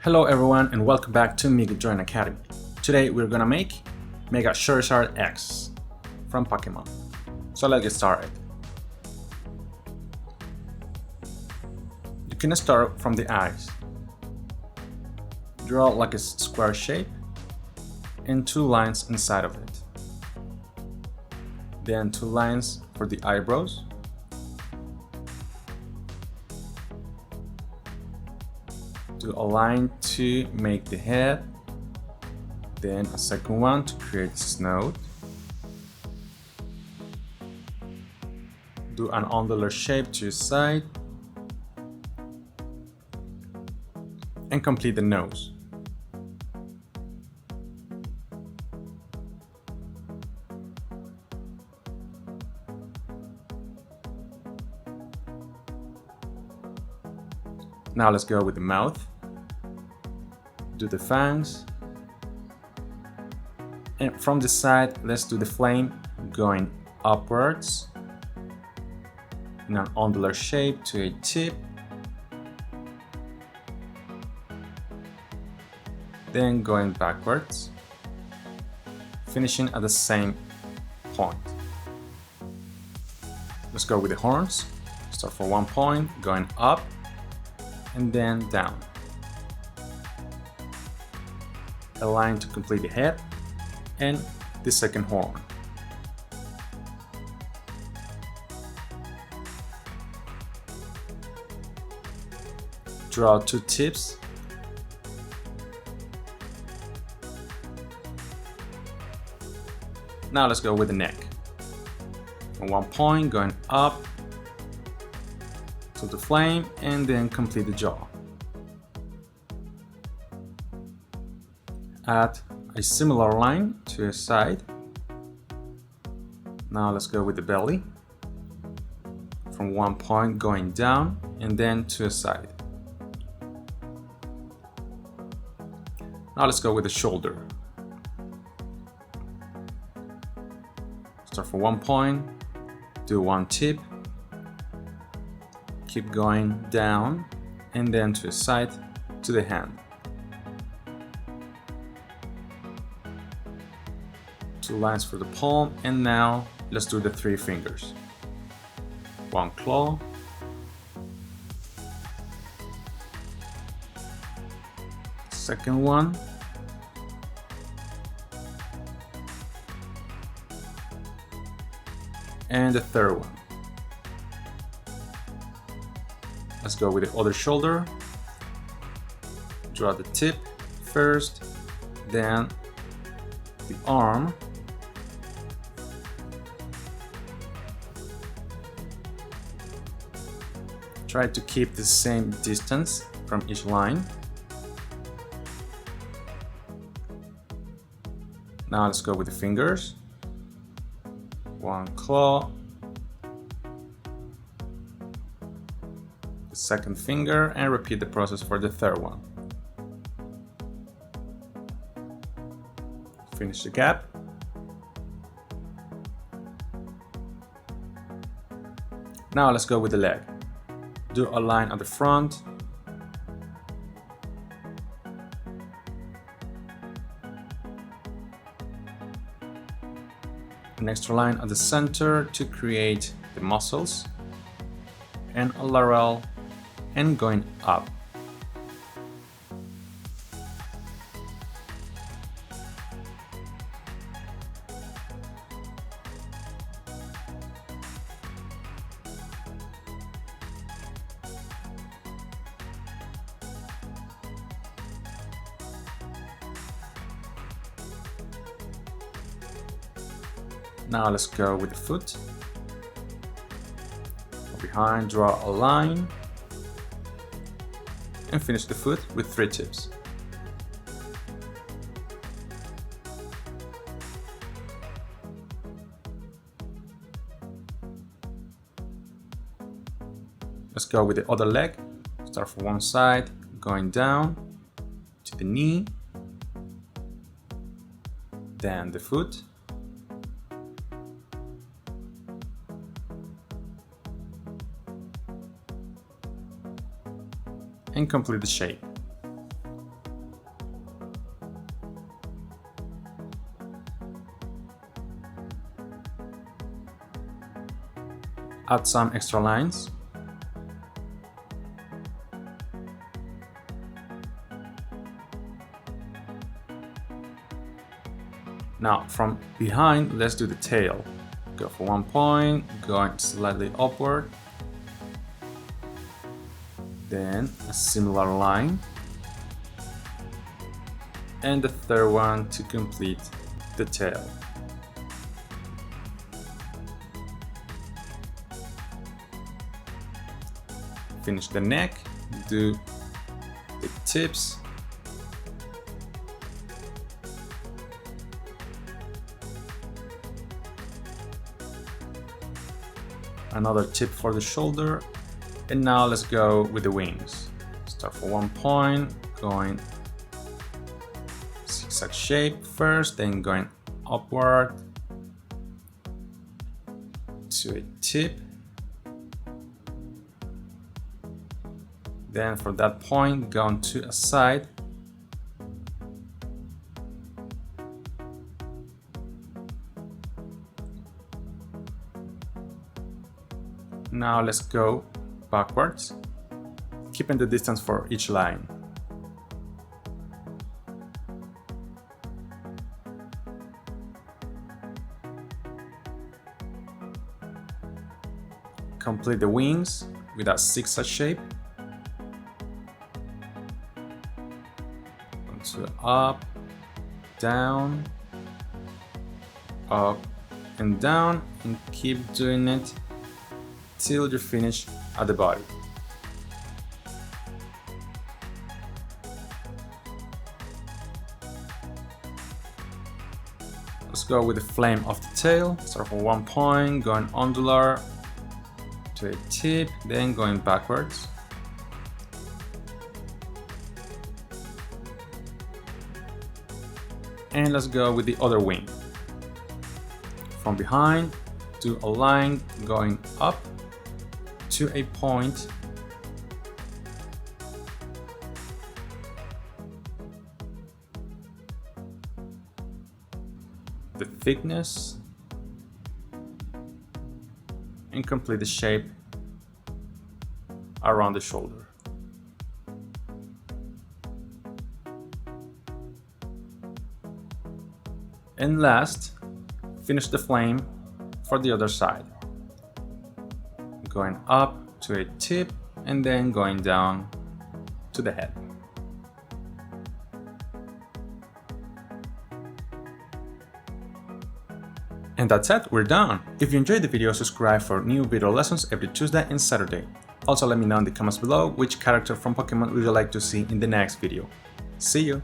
Hello everyone and welcome back to Mega Join Academy. Today we're gonna make Mega Charizard X from Pokemon. So let's get started. You can start from the eyes. Draw like a square shape and two lines inside of it. Then two lines for the eyebrows. Do a line to make the head, then a second one to create the snout. Do an ondular shape to your side and complete the nose. Now let's go with the mouth. Do the fangs, and from the side let's do the flame going upwards in an ondular shape to a tip, then going backwards, finishing at the same point. Let's go with the horns. Start for 1 point, going up and then down. A line to complete the head and the second horn. Draw two tips. Now let's go with the neck. From 1 point going up to the flame and then complete the jaw. Add a similar line to a side. Now let's go with the belly. From 1 point going down and then to a side. Now let's go with the shoulder. Start from 1 point, do one tip, keep going down and then to a side to the hand. Two lines for the palm, and now let's do the three fingers. One claw, second one, and the third one. Let's go with the other shoulder. Draw the tip first, then the arm, try to keep the same distance from each line. Now let's go with the fingers. One claw, the second finger, and repeat the process for the third one. Finish the gap. Now let's go with the leg. Do a line at the front, an extra line at the center to create the muscles, and a lateral and going up. Now let's go with the foot. Behind, draw a line and finish the foot with three tips. Let's go with the other leg. Start from one side, going down to the knee, then the foot, and complete the shape. add some extra lines. Now from behind, let's do the tail. Go for 1 point, going slightly upward. Then a similar line. And the third one to complete the tail. Finish the neck, do the tips. Another tip for the shoulder. And now let's go with the wings. Start for 1 point, going zigzag shape first, then going upward to a tip. Then for that point, going to a side. Now let's go backwards, keeping the distance for each line. Complete the wings with a zigzag shape. So up, down, up and down, and keep doing it till you finish at the body. Let's go with the flame of the tail. Start from 1 point, going ondular to a tip, then going backwards. And let's go with the other wing. From behind, do a line going up to a point. The thickness, and complete the shape around the shoulder. And last, finish the flame for the other side. Going up to a tip and then going down to the head. And that's it, we're done! If you enjoyed the video, subscribe for new video lessons every Tuesday and Saturday. Also let me know in the comments below which character from Pokemon would you like to see in the next video. See you!